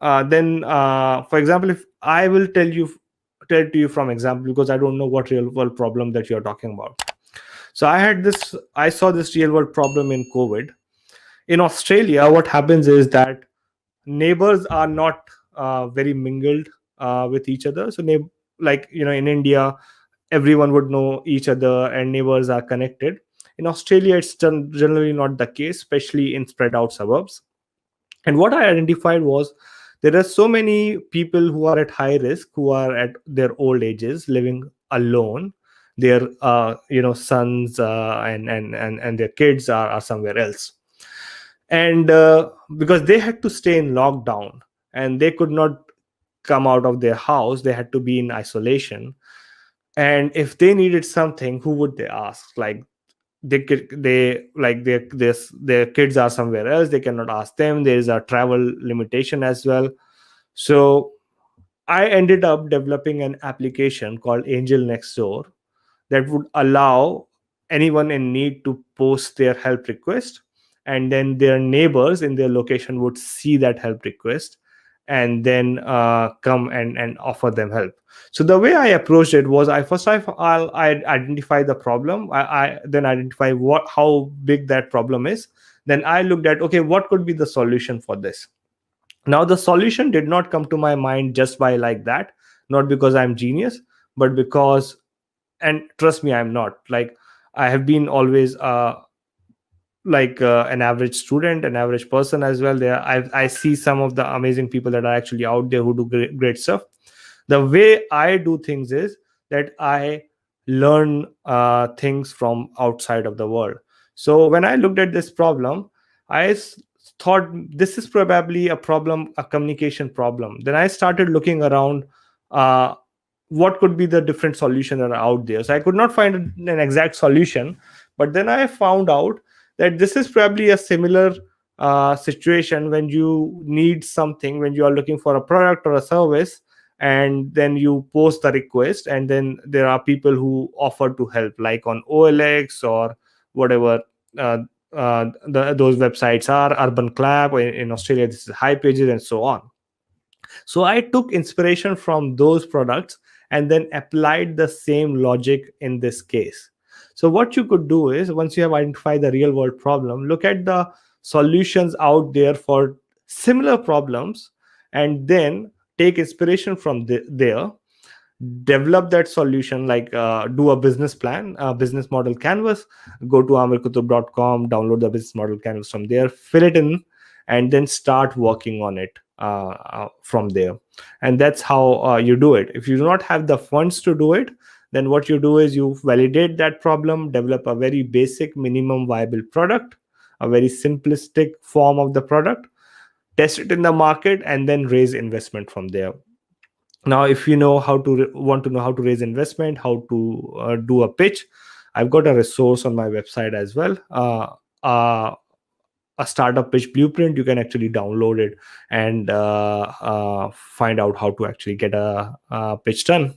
then for example, if I will tell to you from example, because I don't know what real world problem that you're talking about. So I saw this real world problem in COVID. In Australia, what happens is that neighbors are not very mingled with each other. So like in India, everyone would know each other and neighbors are connected. In Australia, it's generally not the case, especially in spread out suburbs. And what I identified was there are so many people who are at high risk, who are at their old ages living alone. Their sons and their kids are somewhere else. And because they had to stay in lockdown and they could not come out of their house, they had to be in isolation. And if they needed something, who would they ask? Like, they like their kids are somewhere else, they cannot ask them. There is a travel limitation as well. So I ended up developing an application called Angel Next Door that would allow anyone in need to post their help request, and then their neighbors in their location would see that help request and then come and offer them help. So the way I approached it was, I identify the problem. I then identify how big that problem is. Then I looked at, okay, what could be the solution for this. Now the solution did not come to my mind just by like that, not because I'm genius, but because, and trust me, I'm not like, I have been always an average student, an average person as well. I see some of the amazing people that are actually out there who do great stuff. The way I do things is that I learn things from outside of the world. So when I looked at this problem, thought this is probably a problem, a communication problem. Then I started looking around, uh, what could be the different solutions that are out there. So I could not find an exact solution, but then I found out that this is probably a similar situation when you need something, when you are looking for a product or a service, and then you post the request, and then there are people who offer to help, like on OLX or whatever uh, those websites are, Urban Clap, or in Australia this is High Pages, and so on. So I took inspiration from those products and then applied the same logic in this case. So what you could do is, once you have identified the real world problem, look at the solutions out there for similar problems, and then take inspiration from there, develop that solution, like do a business plan, a business model canvas. Go to amirkutub.com, download the business model canvas from there, fill it in, and then start working on it from there. And that's how you do it. If you do not have the funds to do it, then what you do is you validate that problem, develop a very basic minimum viable product, a very simplistic form of the product, test it in the market, and then raise investment from there. Now if you know how to want to know how to raise investment, how to do a pitch, I've got a resource on my website as well, a startup pitch blueprint. You can actually download it and find out how to actually get a pitch done.